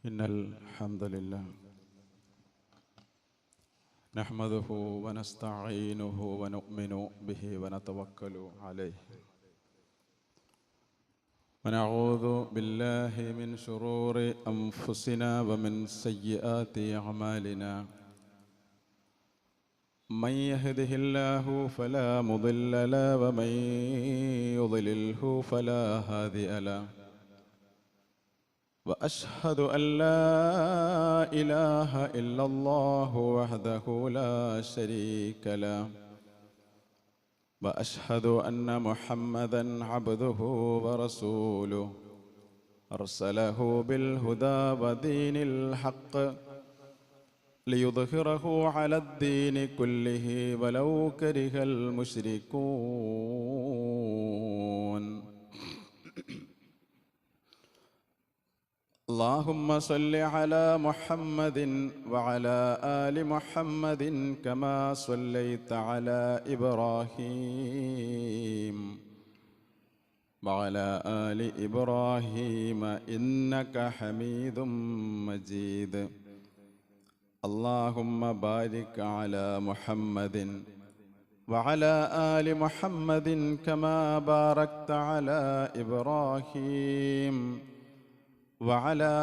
إن الحمد لله نحمده ونستعينه ونؤمن به ونتوكل عليه ونعوذ بالله من شرور أنفسنا ومن سيئات أعمالنا من يهده الله فلا مضل له ومن يضلله فلا هادي له وأشهد أن لا إله إلا الله وحده لا شريك له وأشهد أن محمدًا عبده ورسوله أرسله بالهدى ودين الحق ليظهره على الدين كله ولو كره المشركون اللهم صل على محمد وعلى آل محمد كما صليت على إبراهيم وعلى آل إبراهيم إنك حميد مجيد اللهم بارك على محمد وعلى آل محمد كما باركت على إبراهيم وعلى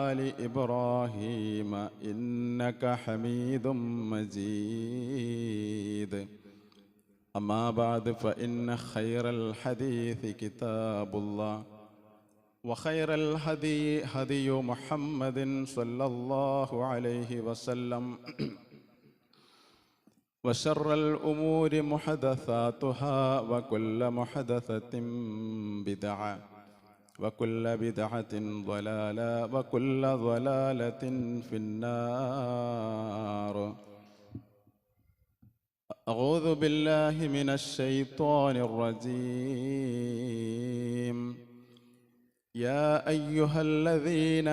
آل إبراهيم إنك حميد مجيد أما بعد فإن خير الحديث كتاب الله وخير الهدي هدي محمد صلى الله عليه وسلم وشر الأمور محدثاتها وكل محدثة بدعة وكل بدعة ضلالة وكل ضلالة في النار أعوذ بالله من الشيطان الرجيم يا أيها الذين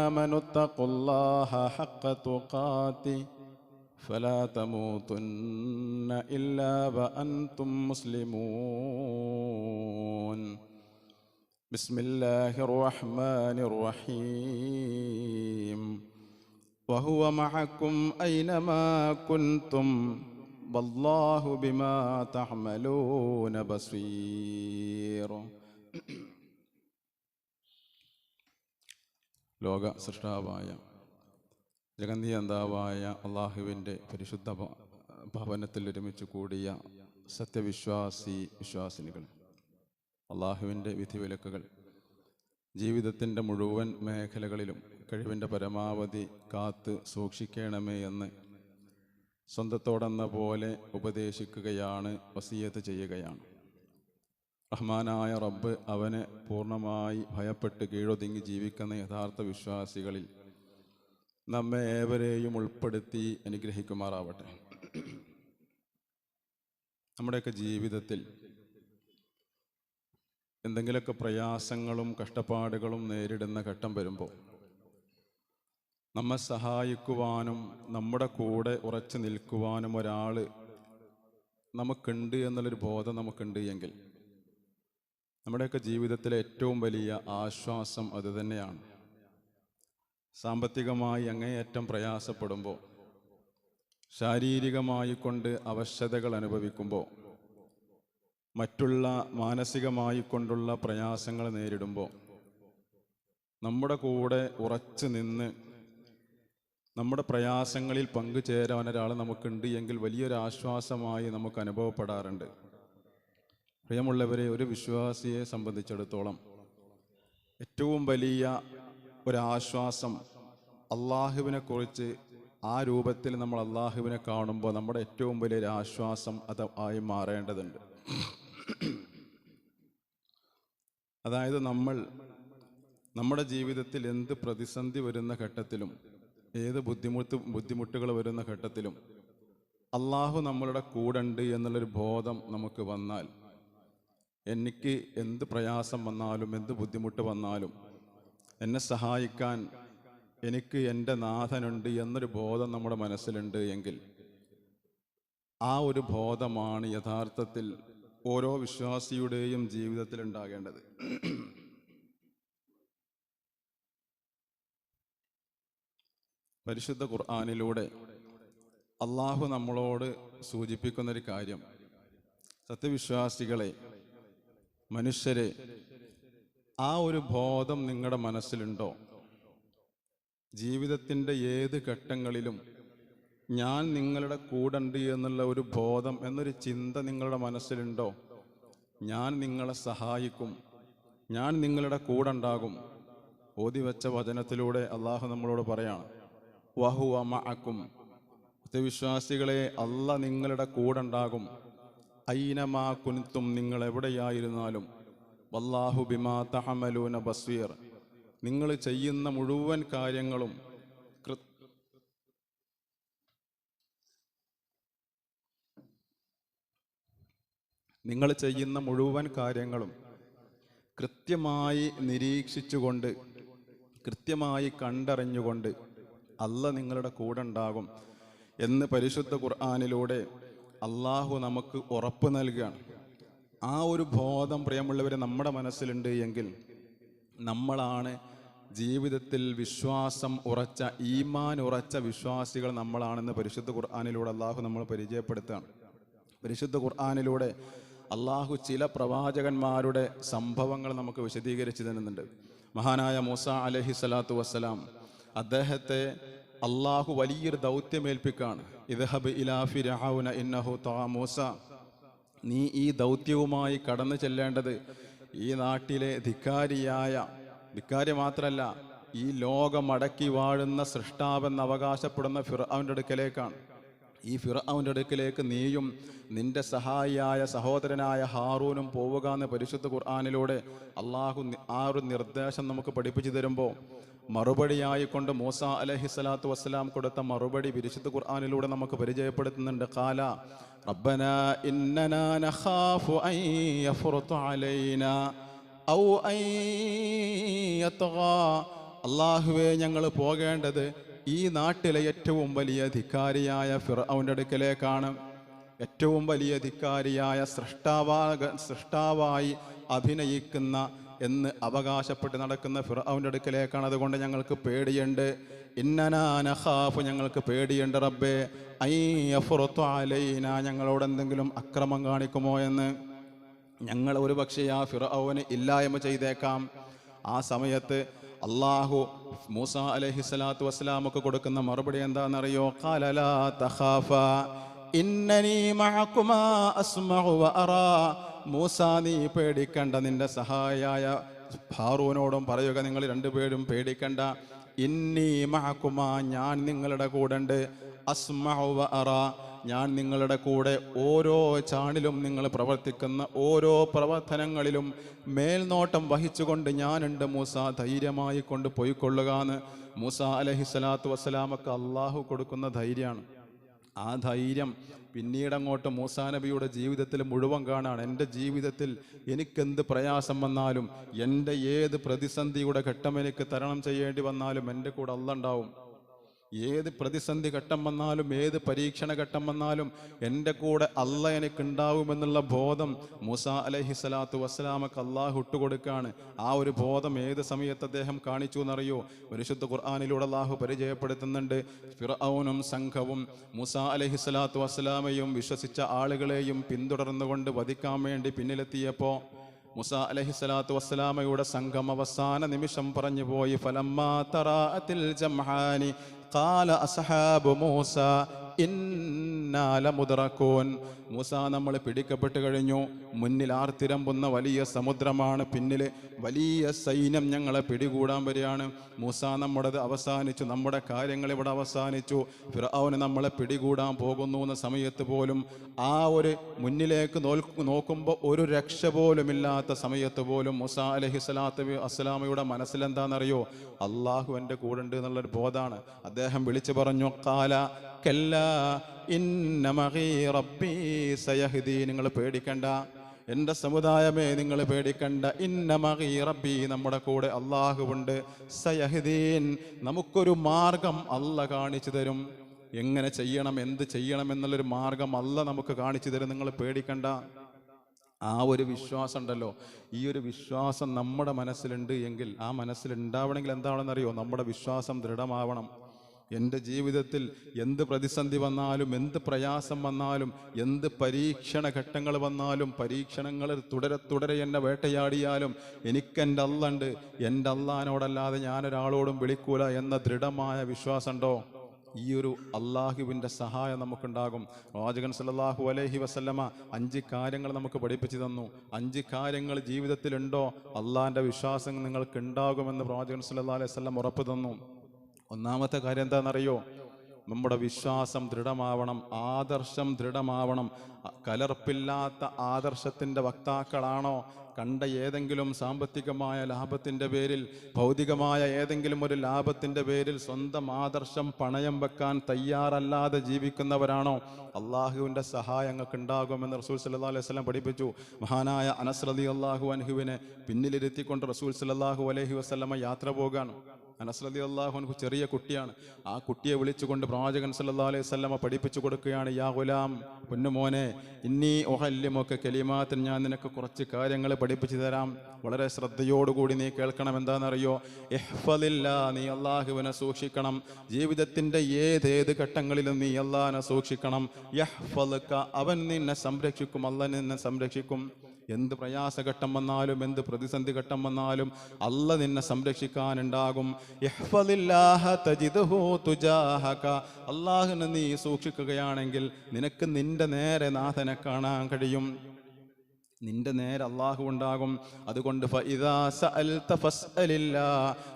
آمنوا اتقوا الله حق تقاته فلا تموتن إلا وأنتم مسلمون بسم الله الرحمن الرحيم وهو معكم أينما كنتم والله بما تعملون بصير ലോക സൃഷ്ടാവായ ജഗന്നിയന്താവായ അള്ളാഹുവിൻ്റെ പരിശുദ്ധ ഭവനത്തിൽ ഒരുമിച്ച് കൂടിയ വിശ്വാസിനികൾ, അള്ളാഹുവിൻ്റെ വിധിവിലക്കുകൾ ജീവിതത്തിൻ്റെ മുഴുവൻ മേഖലകളിലും കഴിവിൻ്റെ പരമാവധി കാത്ത് സൂക്ഷിക്കണമേ എന്ന് സ്വന്തത്തോടെന്ന പോലെ ഉപദേശിക്കുകയാണ്, വസിയത്ത് ചെയ്യുകയാണ്. റഹ്മാനായ റബ്ബ് അവനെ പൂർണ്ണമായി ഭയപ്പെട്ട് കീഴൊതുങ്ങി ജീവിക്കുന്ന യഥാർത്ഥ വിശ്വാസികളിൽ നമ്മെ ഏവരെയും ഉൾപ്പെടുത്തി അനുഗ്രഹിക്കുമാറാവട്ടെ. നമ്മുടെയൊക്കെ ജീവിതത്തിൽ എന്തെങ്കിലുമൊക്കെ പ്രയാസങ്ങളും കഷ്ടപ്പാടുകളും നേരിടുന്ന ഘട്ടം വരുമ്പോൾ നമ്മെ സഹായിക്കുവാനും നമ്മുടെ കൂടെ ഉറച്ചു നിൽക്കുവാനും ഒരാൾ നമുക്കുണ്ട് എന്നുള്ളൊരു ബോധം നമുക്കുണ്ട് എങ്കിൽ നമ്മുടെയൊക്കെ ജീവിതത്തിലെ ഏറ്റവും വലിയ ആശ്വാസം അതുതന്നെയാണ്. സാമ്പത്തികമായി അങ്ങേയറ്റം പ്രയാസപ്പെടുമ്പോൾ, ശാരീരികമായി കൊണ്ട് അവശതകൾ അനുഭവിക്കുമ്പോൾ, മറ്റുള്ള മാനസികമായി കൊണ്ടുള്ള പ്രയാസങ്ങൾ നേരിടുമ്പോൾ നമ്മുടെ കൂടെ ഉറച്ചു നിന്ന് നമ്മുടെ പ്രയാസങ്ങളിൽ പങ്കുചേരാൻ ഒരാൾ നമുക്കുണ്ട് എങ്കിൽ വലിയൊരു ആശ്വാസമായി നമുക്ക് അനുഭവപ്പെടാറുണ്ട്. പ്രിയമുള്ളവരെ, ഒരു വിശ്വാസിയെ സംബന്ധിച്ചിടത്തോളം ഏറ്റവും വലിയ ഒരാശ്വാസം അള്ളാഹുവിനെ കുറിച്ച് ആ രൂപത്തിൽ നമ്മൾ അള്ളാഹുവിനെ കാണുമ്പോൾ നമ്മുടെ ഏറ്റവും വലിയൊരു ആശ്വാസം അത് ആയി മാറേണ്ടതുണ്ട്. അതായത് നമ്മുടെ ജീവിതത്തിൽ എന്ത് പ്രതിസന്ധി വരുന്ന ഘട്ടത്തിലും ഏത് ബുദ്ധിമുട്ടുകൾ വരുന്ന ഘട്ടത്തിലും അള്ളാഹു നമ്മളുടെ കൂടെയുണ്ട് എന്നുള്ളൊരു ബോധം നമുക്ക് വന്നാൽ, എനിക്ക് എന്ത് പ്രയാസം വന്നാലും എന്ത് ബുദ്ധിമുട്ട് വന്നാലും എന്നെ സഹായിക്കാൻ എനിക്ക് എൻ്റെ നാഥനുണ്ട് എന്നൊരു ബോധം നമ്മുടെ മനസ്സിലുണ്ട് എങ്കിൽ ആ ഒരു ബോധമാണ് യഥാർത്ഥത്തിൽ ഓരോ വിശ്വാസിയുടെയും ജീവിതത്തിൽ ഉണ്ടാകേണ്ടത്. പരിശുദ്ധ ഖുർആനിലൂടെ അള്ളാഹു നമ്മളോട് സൂചിപ്പിക്കുന്നൊരു കാര്യം, സത്യവിശ്വാസികളെ, മനുഷ്യരെ, ആ ഒരു ബോധം നിങ്ങളുടെ മനസ്സിലുണ്ടോ? ജീവിതത്തിൻ്റെ ഏത് ഘട്ടങ്ങളിലും ഞാൻ നിങ്ങളുടെ കൂടെയുണ്ട് എന്നുള്ള ഒരു ബോധം എന്നൊരു ചിന്ത നിങ്ങളുടെ മനസ്സിലുണ്ടോ? ഞാൻ നിങ്ങളെ സഹായിക്കും, ഞാൻ നിങ്ങളുടെ കൂടെ ഉണ്ടാകും. ഓതി വെച്ച വചനത്തിലൂടെ അള്ളാഹു നമ്മളോട് പറയാണ്, വഹുവ മഅക്കും. സത്യവിശ്വാസികളെ, അള്ളാഹ് നിങ്ങളുടെ കൂടെ ഉണ്ടാകും. ഐനമാ കുൻതും, നിങ്ങൾ എവിടെയായിരുന്നാലും. വല്ലാഹു ബിമാ തഅമലൂന ബസ്വീർ, നിങ്ങൾ ചെയ്യുന്ന മുഴുവൻ കാര്യങ്ങളും കൃത്യമായി നിരീക്ഷിച്ചുകൊണ്ട്, കൃത്യമായി കണ്ടറിഞ്ഞുകൊണ്ട് അള്ളാഹ് നിങ്ങളുടെ കൂടെ ഉണ്ടാകും എന്ന് പരിശുദ്ധ ഖുർആനിലൂടെ അള്ളാഹു നമുക്ക് ഉറപ്പ് നൽകുകയാണ്. ആ ഒരു ബോധം, പ്രിയമുള്ളവരെ, നമ്മുടെ മനസ്സിലുണ്ട് എങ്കിൽ നമ്മളാണ് ജീവിതത്തിൽ വിശ്വാസം ഉറച്ച, ഈമാൻ ഉറച്ച വിശ്വാസികൾ നമ്മളാണെന്ന് പരിശുദ്ധ ഖുർആനിലൂടെ അള്ളാഹു നമ്മൾ പരിചയപ്പെടുത്തുകയാണ്. പരിശുദ്ധ ഖുർആനിലൂടെ അള്ളാഹു ചില പ്രവാചകന്മാരുടെ സംഭവങ്ങൾ നമുക്ക് വിശദീകരിച്ചു തരുന്നുണ്ട്. മഹാനായ മൂസ അലൈഹി സ്വലാത്തു വസ്സലാം, അദ്ദേഹത്തെ അള്ളാഹു വലിയൊരു ദൗത്യമേൽപ്പിക്കാണ്. ഇദ്ഹബ് ഇലാ ഫിർഔന ഇന്നഹു തഗാ. മൂസ, നീ ഈ ദൗത്യവുമായി കടന്നു ചെല്ലേണ്ടത് ഈ നാട്ടിലെ ധിക്കാരി മാത്രമല്ല, ഈ ലോകമടക്കി വാഴുന്ന സൃഷ്ടാവെന്ന് അവകാശപ്പെടുന്ന ഫിർഔന്റെ അടുക്കലേക്കാണ്. ഈ ഫിർഔന്റെ അടുക്കലേക്ക് നീയും നിന്റെ സഹായിയായ സഹോദരനായ ഹാറൂനും പോവുക എന്ന് പരിശുദ്ധ ഖുർആനിലൂടെ അള്ളാഹു ആ ഒരു നിർദ്ദേശം നമുക്ക് പഠിപ്പിച്ചു തരുമ്പോൾ, മറുപടിയായിക്കൊണ്ട് മൂസ അലൈഹി സ്വലാത്തു വസ്സലാം കൊടുത്ത മറുപടി പരിശുദ്ധ ഖുർആനിലൂടെ നമുക്ക് പരിചയപ്പെടുത്തുന്നുണ്ട്. ഖാല റബ്ബനാ ഇന്നനാ നഖാഫു അൻ യഫ്റുത അലൈനാ ഔ അൻ യത്ഗാ. അല്ലാഹുവേ, ഞങ്ങൾ പോകേണ്ടത് ഈ നാട്ടിലെ ഏറ്റവും വലിയ ധിക്കാരിയായ ഫിർഔന്റെ അടുക്കലേക്കാണ്. ഏറ്റവും വലിയ ധിക്കാരിയായ സൃഷ്ടാവായി അഭിനയിക്കുന്ന എന്ന് അവകാശപ്പെട്ട് നടക്കുന്ന ഫിർഔന്റെ അടുക്കലേക്കാണ്. അതുകൊണ്ട് ഞങ്ങൾക്ക് പേടിയുണ്ട്. ഇന്നനാ നഖാഫു, ഞങ്ങൾക്ക് പേടിയുണ്ട് റബ്ബേ, അൻ യഫ്റുത അലൈനാ, ഞങ്ങളോട് എന്തെങ്കിലും അക്രമം കാണിക്കുമോ എന്ന്. ഞങ്ങൾ ഒരു പക്ഷേ ആ ഫിർഔനെ ഇല്ലായ്മ ചെയ്തേക്കാം. ആ സമയത്ത് അള്ളാഹു മൂസ അലൈഹി സ്വലാത്തു വസ്സലാമൊക്കെ കൊടുക്കുന്ന മറുപടി എന്താണെന്നറിയോ? ഖാല ലാ തഖാഫ ഇന്നനീ മഅകുമാ അസ്മഉ വ അറാ. മൂസ, നീ പേടിക്കണ്ട, നിന്റെ സഹായിയായ ഹാറൂനോടും പറയുക, നിങ്ങൾ രണ്ടുപേരും പേടിക്കണ്ട. ഇന്നി മഅകുമാ, ഞാൻ നിങ്ങളുടെ കൂടെ ഉണ്ട്. അസ്മഉ വ അറാ, ഞാൻ നിങ്ങളുടെ കൂടെ ഓരോ ചാണിലും നിങ്ങൾ പ്രവർത്തിക്കുന്ന ഓരോ പ്രവർത്തനങ്ങളിലും മേൽനോട്ടം വഹിച്ചുകൊണ്ട് ഞാനുണ്ട്. മൂസ, ധൈര്യമായി കൊണ്ട് പോയിക്കൊള്ളുക എന്ന് മൂസ അലൈഹി സ്വലാത്തു വസ്സലാമൊക്കെ അള്ളാഹു കൊടുക്കുന്ന ധൈര്യമാണ്. ആ ധൈര്യം പിന്നീടങ്ങോട്ട് മൂസാ നബിയുടെ ജീവിതത്തിൽ മുഴുവൻ കാണാണ്. എൻ്റെ ജീവിതത്തിൽ എനിക്കെന്ത് പ്രയാസം വന്നാലും, എൻ്റെ ഏത് പ്രതിസന്ധിയുടെ ഘട്ടം എനിക്ക് തരണം ചെയ്യേണ്ടി വന്നാലും എൻ്റെ കൂടെ അല്ലാഹ് ഉണ്ടാവും. ഏത് പ്രതിസന്ധി ഘട്ടം വന്നാലും, ഏത് പരീക്ഷണ ഘട്ടം വന്നാലും എൻ്റെ കൂടെ അല്ലാഹ് എനിക്കുണ്ടാവുമെന്നുള്ള ബോധം മൂസ അലൈഹി സ്വലാത്തു വസ്സലാമക്ക് അള്ളാഹു ഇട്ടുകൊടുക്കുകയാണ്. ആ ഒരു ബോധം ഏത് സമയത്ത് അദ്ദേഹം കാണിച്ചു എന്നറിയോ? പരിശുദ്ധ ഖുർആനിലൂടെ അള്ളാഹു പരിചയപ്പെടുത്തുന്നുണ്ട്. ഫിർഔനും സംഘവും മൂസ അലൈഹി സ്വലാത്തു വസ്സലാമയും വിശ്വസിച്ച ആളുകളെയും പിന്തുടർന്നുകൊണ്ട് വധിക്കാൻ വേണ്ടി പിന്നിലെത്തിയപ്പോൾ മൂസ അലൈഹി സ്വലാത്തു വസ്സലാമയുടെ സംഘം അവസാന നിമിഷം പറഞ്ഞു പോയി. ഫലമ്മാ തറാഅത്തിൽ ജംആനി ഖാല അസ്ഹാബു മൂസ ഇന്നാ ലമുദ്റകൂൻ. മൂസ, നമ്മൾ പിടിക്കപ്പെട്ട് കഴിഞ്ഞു. മുന്നിൽ ആർത്തിരമ്പുന്ന വലിയ സമുദ്രമാണ്, പിന്നിൽ വലിയ സൈന്യം ഞങ്ങളെ പിടികൂടാൻ വരികയാണ്. മൂസ, നമ്മുടേത് അവസാനിച്ചു, നമ്മുടെ കാര്യങ്ങൾ ഇവിടെ അവസാനിച്ചു. ഫിർഔന് നമ്മളെ പിടികൂടാൻ പോകുന്നു എന്ന സമയത്ത് പോലും, ആ ഒരു മുന്നിലേക്ക് നോക്കുമ്പോൾ ഒരു രക്ഷ പോലുമില്ലാത്ത സമയത്ത് പോലും മൂസ അലൈഹി സ്വലാത്തു വസ്സലാമയുടെ മനസ്സിലെന്താണെന്നറിയോ? അള്ളാഹു എൻ്റെ കൂടെ ഉണ്ട് എന്നുള്ളൊരു ബോധമാണ്. അദ്ദേഹം വിളിച്ചു പറഞ്ഞു, ഖാല കല്ലാ ഇന്ന മഈ റബ്ബീ സയഹ്ദീൻ. നിങ്ങൾ പേടിക്കണ്ട, എൻ്റെ സമുദായമേ, നിങ്ങൾ പേടിക്കണ്ട. ഇന്ന മഈ റബ്ബീ, നമ്മുടെ കൂടെ അള്ളാഹുവുണ്ട്. സയഹ്ദീൻ, നമുക്കൊരു മാർഗം അല്ലാഹ് കാണിച്ചു തരും. എങ്ങനെ ചെയ്യണം, എന്ത് ചെയ്യണം എന്നുള്ളൊരു മാർഗം അല്ലാഹ് നമുക്ക് കാണിച്ചു തരും. നിങ്ങൾ പേടിക്കണ്ട. ആ ഒരു വിശ്വാസം ഉണ്ടല്ലോ, ഈ ഒരു വിശ്വാസം നമ്മുടെ മനസ്സിലുണ്ട് എങ്കിൽ, ആ മനസ്സിലുണ്ടാവണമെങ്കിൽ എന്താണെന്നറിയോ? നമ്മുടെ വിശ്വാസം ദൃഢമാവണം. എൻ്റെ ജീവിതത്തിൽ എന്ത് പ്രതിസന്ധി വന്നാലും, എന്ത് പ്രയാസം വന്നാലും, എന്ത് പരീക്ഷണ ഘട്ടങ്ങൾ വന്നാലും, പരീക്ഷണങ്ങൾ തുടരെ എന്നെ വേട്ടയാടിയാലും എനിക്കെൻ്റെ അള്ളയുണ്ട്, എൻ്റെ അള്ളാനോടല്ലാതെ ഞാനൊരാളോടും വിളിക്കൂല എന്ന ദൃഢമായ വിശ്വാസമുണ്ടോ? ഈ ഒരു അള്ളാഹുവിൻ്റെ സഹായം നമുക്കുണ്ടാകും. പ്രവാചകൻ സല്ലല്ലാഹു അലൈഹി വസല്ലമ 5 കാര്യങ്ങൾ നമുക്ക് പഠിപ്പിച്ചു തന്നു. 5 കാര്യങ്ങൾ ജീവിതത്തിലുണ്ടോ അള്ളാഹിൻ്റെ വിശ്വാസം നിങ്ങൾക്ക് ഉണ്ടാകുമെന്ന് പ്രവാചകൻ സല്ലല്ലാഹു അലൈഹി വസല്ലം ഉറപ്പ് തന്നു. ഒന്നാമത്തെ കാര്യം എന്താണെന്നറിയോ? നമ്മുടെ വിശ്വാസം ദൃഢമാവണം, ആദർശം ദൃഢമാവണം. കലർപ്പില്ലാത്ത ആദർശത്തിൻ്റെ വക്താക്കളാണോ കണ്ട ഏതെങ്കിലും സാമ്പത്തികമായ ലാഭത്തിൻ്റെ പേരിൽ, ഭൗതികമായ ഏതെങ്കിലും ഒരു ലാഭത്തിൻ്റെ പേരിൽ സ്വന്തം ആദർശം പണയം വെക്കാൻ തയ്യാറല്ലാതെ ജീവിക്കുന്നവരാണോ അള്ളാഹുവിൻ്റെ സഹായങ്ങൾക്ക് ഉണ്ടാകുമെന്ന് റസൂൽ സല്ലല്ലാഹു അലൈഹി വസല്ലം പഠിപ്പിച്ചു. മഹാനായ അനസ് റളിയല്ലാഹു അൻഹുവിനെ പിന്നിലിരുത്തിക്കൊണ്ട് റസൂൽ സല്ലല്ലാഹു അലൈഹി വസല്ലമ യാത്ര പോകാണ്. അനസ് റളിയല്ലാഹു അൻഹു ചെറിയ കുട്ടിയാണ്. ആ കുട്ടിയെ വിളിച്ചുകൊണ്ട് പ്രവാചകൻ സല്ലല്ലാഹു അലൈഹി വസല്ലമ പഠിപ്പിച്ചു കൊടുക്കുകയാണ്. യാ ഗുലാം, പൊന്നുമോനെ, ഇന്നി ഉഅല്ലിമുക കലിമാത്തിൻ, ഞാൻ നിനക്ക് കുറച്ച് കാര്യങ്ങൾ പഠിപ്പിച്ചു തരാം. വളരെ ശ്രദ്ധയോടുകൂടി നീ കേൾക്കണം. എന്താണെന്നറിയോ? ഇഹ്ഫദില്ലാ, നീ അള്ളാഹുവിനെ സൂക്ഷിക്കണം. ജീവിതത്തിൻ്റെ ഏതേത് ഘട്ടങ്ങളിലും നീ അള്ളാഹിനെ സൂക്ഷിക്കണം. യഹ്ഫദുക, അവൻ നിന്നെ സംരക്ഷിക്കും, അള്ളാഹ് നിന്നെ സംരക്ഷിക്കും. എന്ത് പ്രയാസഘട്ടം വന്നാലും, എന്ത് പ്രതിസന്ധി ഘട്ടം വന്നാലും അള്ളാഹ് നിന്നെ സംരക്ഷിക്കാനുണ്ടാകും. ഇഹ്ഫദില്ലാഹ തജിദ്ഹു തുജാഹക, അള്ളാഹുവിനെ നീ സൂക്ഷിക്കുകയാണെങ്കിൽ നിനക്ക് നിന്റെ നേരെ നാഥനെ കാണാൻ കഴിയും, നിന്റെ നേരെ അള്ളാഹു ഉണ്ടാകും. അതുകൊണ്ട് ഫഇദാ സഅൽത ഫസ്അലില്ലാ,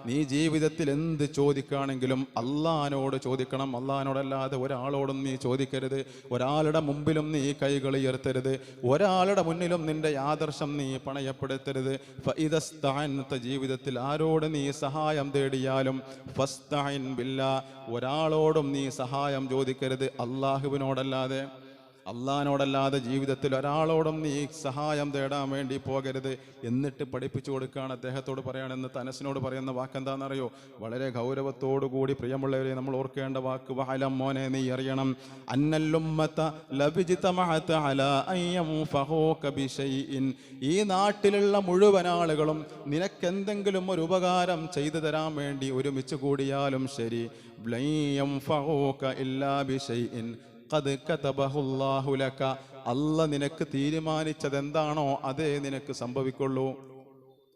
നീ ജീവിതത്തിൽ എന്ത് ചോദിക്കുകയാണെങ്കിലും അള്ളാഹിനോട് ചോദിക്കണം. അള്ളാഹിനോടല്ലാതെ ഒരാളോടും നീ ചോദിക്കരുത്. ഒരാളുടെ മുമ്പിലും നീ കൈകൾ ഉയർത്തരുത്. ഒരാളുടെ മുന്നിലും നിന്റെ ആദർശം നീ പണയപ്പെടുത്തരുത്. ഫഇദസ്തഅൻത, ജീവിതത്തിൽ ആരോട് നീ സഹായം തേടിയാലും ഫസ്തഇൻ ബില്ലാ, ഒരാളോടും നീ സഹായം ചോദിക്കരുത് അള്ളാഹുവിനോടല്ലാതെ. അള്ളാഹിനോടല്ലാതെ ജീവിതത്തിൽ ഒരാളോടും നീ സഹായം തേടാൻ വേണ്ടി പോകരുത്. എന്നിട്ട് പഠിപ്പിച്ചു കൊടുക്കുകയാണ്. അദ്ദേഹത്തോട് പറയുകയാണെന്ന് അനസിനോട് പറയുന്ന വാക്കെന്താണെന്നറിയോ? വളരെ ഗൗരവത്തോടുകൂടി പ്രിയമുള്ളവരെ നമ്മൾ ഓർക്കേണ്ട വാക്ക്, വഅലം, മോനെ നീ അറിയണം, അന്നല്ലുമ്മത ലബിജ്തമഅത അലാ അൻ യൻഫഊക ബിശൈഇൻ, ഈ നാട്ടിലുള്ള മുഴുവൻ ആളുകളും നിനക്കെന്തെങ്കിലും ഒരു ഉപകാരം ചെയ്തു തരാൻ വേണ്ടി ഒരുമിച്ച് കൂടിയാലും ശരി, ലൻ യൻഫഊക ഇല്ലാ ബിശൈഇൻ ഖദ് കതബഹുല്ലാഹു ലക, അല്ലാഹ് നിനക്ക് തീരുമാനിച്ചത് എന്താണോ അതേ നിനക്ക് സംഭവിക്കുള്ളൂ.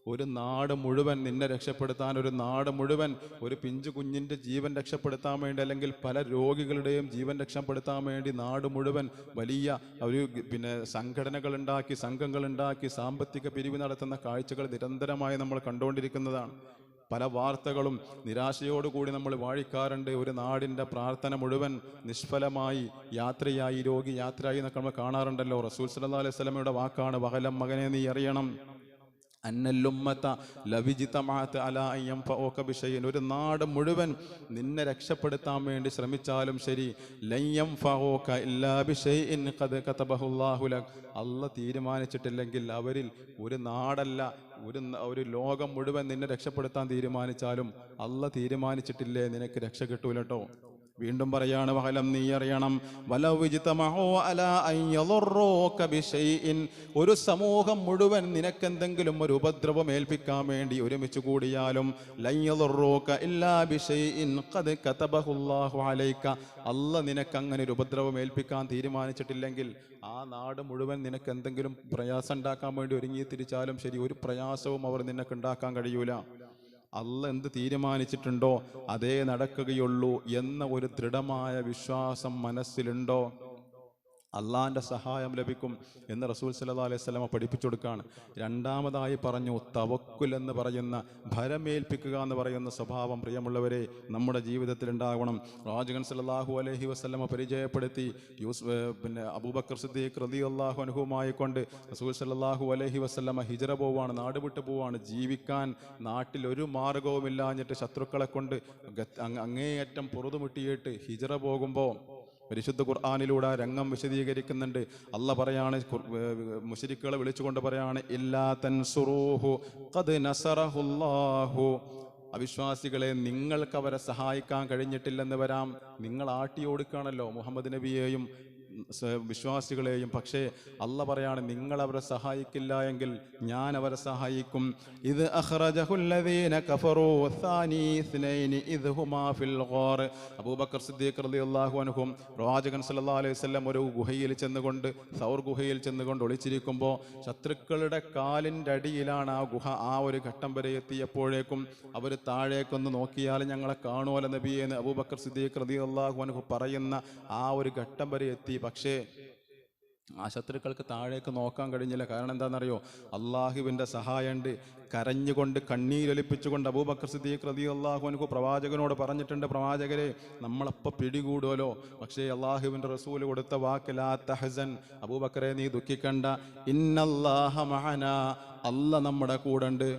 ഒരു നാട് മുഴുവൻ നിന്നെ രക്ഷപ്പെടുത്താൻ, ഒരു നാട് മുഴുവൻ ഒരു പിഞ്ചു കുഞ്ഞിൻ്റെ ജീവൻ രക്ഷപ്പെടുത്താൻ വേണ്ടി, അല്ലെങ്കിൽ പല രോഗികളുടെയും ജീവൻ രക്ഷപ്പെടുത്താൻ വേണ്ടി നാട് മുഴുവൻ വലിയ ഒരു സംഘടനകളുണ്ടാക്കി, സംഘങ്ങളുണ്ടാക്കി സാമ്പത്തിക പിരിവ് നടത്തുന്ന കാഴ്ചകൾ നിരന്തരമായി നമ്മൾ കണ്ടുകൊണ്ടിരിക്കുന്നതാണ്. പല വാർത്തകളും നിരാശയോടുകൂടി നമ്മൾ വാഴിക്കാറുണ്ട്. ഒരു നാടിൻ്റെ പ്രാർത്ഥന മുഴുവൻ നിഷ്ഫലമായി, യാത്രയായി, രോഗി യാത്രയായി എന്നൊക്കെ നമ്മൾ കാണാറുണ്ടല്ലോ. റസൂൽ സല്ലല്ലാഹു അലൈഹി വസല്ലമയുടെ വാക്കാണ്, വഅലം, മകനെ നീ അറിയണം, അന്നല്ലുമ്മത ലബിജ്തമഅത അലാ അൻ യൻഫഊക ബിശൈഇൻ, ഒരു നാട് മുഴുവൻ നിന്നെ രക്ഷപ്പെടുത്താൻ വേണ്ടി ശ്രമിച്ചാലും ശരി, ലൻ യൻഫഊക ഇല്ലാ ബിശൈഇൻ ഖദ് കതബഹുല്ലാഹു ലക, അല്ലാഹ് തീരുമാനിച്ചിട്ടില്ലെങ്കിൽ, അവരിൽ ഒരു നാടല്ല, ഒരു ലോകം മുഴുവൻ നിന്നെ രക്ഷപ്പെടുത്താൻ തീരുമാനിച്ചാലും അല്ലാഹ് തീരുമാനിച്ചിട്ടില്ലേ നിനക്ക് രക്ഷ കിട്ടൂലട്ടോ. വീണ്ടും പറയാണ്, വഅലം, നീ അറിയണം, വലൗ ഇജ്തമഉ അലാ അൻ യദുറൂക ബിശൈഇൻ, ഒരു സമൂഹം മുഴുവൻ നിനക്കെന്തെങ്കിലും ഒരു ഉപദ്രവം ഏൽപ്പിക്കാൻ വേണ്ടി ഒരുമിച്ച് കൂടിയാലും ലൻ യദുറൂക ഇല്ലാ ബിശൈഇൻ ഖദ് കതബഹുല്ലാഹു അലൈക, അല്ലാഹ് നിനക്ക് അങ്ങനെ ഒരു ഉപദ്രവം ഏൽപ്പിക്കാൻ തീരുമാനിച്ചിട്ടില്ലെങ്കിൽ ആ നാട് മുഴുവൻ നിനക്ക് എന്തെങ്കിലും പ്രയാസം ഉണ്ടാക്കാൻ വേണ്ടി ഒരുങ്ങി തിരിച്ചാലും ശരി, ഒരു പ്രയാസവും അവർ നിനക്ക് ഉണ്ടാക്കാൻ കഴിയൂല. അല്ലാഹ് എന്ത് തീരുമാനിച്ചിട്ടുണ്ടോ അതേ നടക്കുകയുള്ളൂ എന്ന ഒരു ദൃഢമായ വിശ്വാസം മനസ്സിലുണ്ടോ, അള്ളാഹിൻ്റെ സഹായം ലഭിക്കും എന്ന് റസൂൽ സല്ലല്ലാഹു അലൈഹി വസല്ലം പഠിപ്പിച്ചു കൊടുക്കുകയാണ്. രണ്ടാമതായി പറഞ്ഞു, തവക്കുൽ എന്ന് പറയുന്ന, ഭരമേൽപ്പിക്കുക എന്ന് പറയുന്ന സ്വഭാവം പ്രിയമുള്ളവരെ നമ്മുടെ ജീവിതത്തിൽ ഉണ്ടാകണം. പ്രവാചകൻ സല്ലല്ലാഹു അലൈഹി വസല്ലം പരിചയപ്പെടുത്തി. അബൂബക്കർ സിദ്ദീഖ് റളിയല്ലാഹു അൻഹുമായി കൊണ്ട് റസൂൽ സല്ലല്ലാഹു അലൈഹി വസല്ലം ഹിജ്റ പോവാണ്, നാട് വിട്ടു പോവാണ്. ജീവിക്കാൻ നാട്ടിൽ ഒരു മാർഗവുമില്ലാഞ്ഞിട്ട് ശത്രുക്കളെ കൊണ്ട് അങ്ങേയറ്റം പൊറുതുമുട്ടിയിട്ട് ഹിജ്റ പോകുമ്പോൾ പരിശുദ്ധ ഖുർആനിലൂടെ രംഗം വിശദീകരിക്കുന്നുണ്ട്. അല്ലാഹ് പറയാണ്, മുശ്രിക്കുകളെ വിളിച്ചുകൊണ്ട് പറയാണ്, ഇല്ലാ തൻസുറൂഹു ഖദ് നസറഹുല്ലാഹു, അവിശ്വാസികളെ നിങ്ങൾക്ക് അവരെ സഹായിക്കാൻ കഴിഞ്ഞിട്ടില്ലെന്ന് വരാം. നിങ്ങൾ ആട്ടിയോടുക്കാണല്ലോ മുഹമ്മദ് നബിയെയും വിശ്വാസികളെയും. പക്ഷേ അല്ല പറയാണ്, നിങ്ങൾ അവരെ സഹായിക്കില്ല എങ്കിൽ ഞാൻ അവരെ സഹായിക്കും. ഇത് അഖ്റജഹുല്ലദീന കഫറൂ സാനി ഇസ്നൈനി ഇദ് ഹുമാ ഫിൽ ഗാർ. അബൂബക്കർ സിദ്ദീഖ് റളിയല്ലാഹു അൻഹു പ്രവാചകൻ സല്ലല്ലാഹു അലൈഹി വസല്ലം ഒരു ഗുഹയിൽ ചെന്നുകൊണ്ട്, സൗർ ഗുഹയിൽ ചെന്നുകൊണ്ട് ഒളിച്ചിരിക്കുമ്പോൾ ശത്രുക്കളുടെ കാലിൻ്റെ അടിയിലാണ് ആ ഗുഹ. ആ ഒരു ഘട്ടം വരെ എത്തിയപ്പോഴേക്കും അവർ താഴേക്കൊന്ന് നോക്കിയാൽ ഞങ്ങളെ കാണുമല്ലോ നബിയെ എന്ന് അബൂബക്കർ സിദ്ദീഖ് റളിയല്ലാഹു അൻഹു പറയുന്ന ആ ഒരു ഘട്ടം വരെ എത്തി. പക്ഷേ ആ ശത്രുക്കൾക്ക് താഴേക്ക് നോക്കാൻ കഴിഞ്ഞില്ല. കാരണം എന്താണെന്നറിയോ? അള്ളാഹുവിൻ്റെ സഹായമുണ്ട്. കരഞ്ഞുകൊണ്ട് കണ്ണീരൊലിപ്പിച്ചുകൊണ്ട് അബൂബക്കർ സിദ്ദീഖ് റളിയല്ലാഹു അൻഹു പ്രവാചകനോട് പറഞ്ഞിട്ടുണ്ട്, പ്രവാചകരെ നമ്മളപ്പോൾ പിടികൂടുമല്ലോ. പക്ഷേ അള്ളാഹുവിൻ്റെ റസൂൽ കൊടുത്ത വാക്ക് ലാ തഹ്സൻ, അബൂബക്കറെ നീ ദുഃഖിക്കണ്ട, ഇന്നല്ലാഹ മഅനാ, അല്ല നമ്മുടെ കൂടെയുണ്ട്,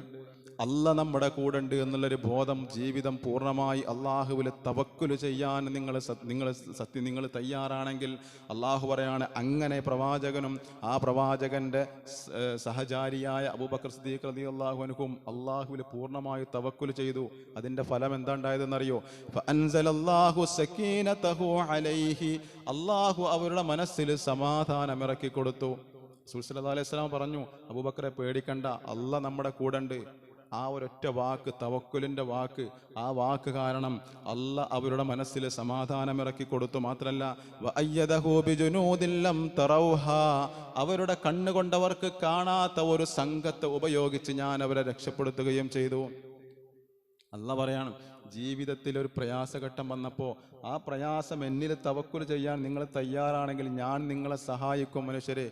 അല്ല നമ്മുടെ കൂടെയുണ്ട് എന്നുള്ളൊരു ബോധം, ജീവിതം പൂർണ്ണമായി അള്ളാഹുവിൽ തവക്കുല് ചെയ്യാൻ നിങ്ങൾ തയ്യാറാണെങ്കിൽ അള്ളാഹു പറയാണ്, അങ്ങനെ പ്രവാചകനും ആ പ്രവാചകൻ്റെ സഹചാരിയായ അബൂബക്കർ സിദ്ദീഖ് റളിയല്ലാഹു അൻഹും അള്ളാഹുവിൽ പൂർണ്ണമായി തവക്കുല് ചെയ്തു. അതിൻ്റെ ഫലം എന്താ ഉണ്ടായതെന്നറിയോ? ഫഅൻസലല്ലാഹു സകീനതഹു അലൈഹി, അള്ളാഹു അവരുടെ മനസ്സിൽ സമാധാനം ഇറക്കി കൊടുത്തു. റസൂൽ സല്ലല്ലാഹു അലൈഹി വസല്ലം പറഞ്ഞു, അബൂബക്കറെ പേടിക്കണ്ട, അല്ല നമ്മുടെ കൂടെയുണ്ട്. ആ ഒരൊറ്റ വാക്ക്, തവക്കുലിൻ്റെ വാക്ക്, ആ വാക്ക് കാരണം അല്ല അവരുടെ മനസ്സിൽ സമാധാനം ഇറക്കി കൊടുത്തു. മാത്രമല്ല വഅയ്യദഹു ബിജുനൂദിൻ ലം തറൗഹാ, അവരുടെ കണ്ണുകൊണ്ടവർക്ക് കാണാത്ത ഒരു സംഘത്തെ ഉപയോഗിച്ച് ഞാൻ അവരെ രക്ഷപ്പെടുത്തുകയും ചെയ്തു. അല്ല പറയാണ്, ജീവിതത്തിൽ ഒരു പ്രയാസഘട്ടം വന്നപ്പോൾ ആ പ്രയാസം എന്നിൽ തവക്കുൽ ചെയ്യാൻ നിങ്ങൾ തയ്യാറാണെങ്കിൽ ഞാൻ നിങ്ങളെ സഹായിക്കും. മനുഷ്യരെ,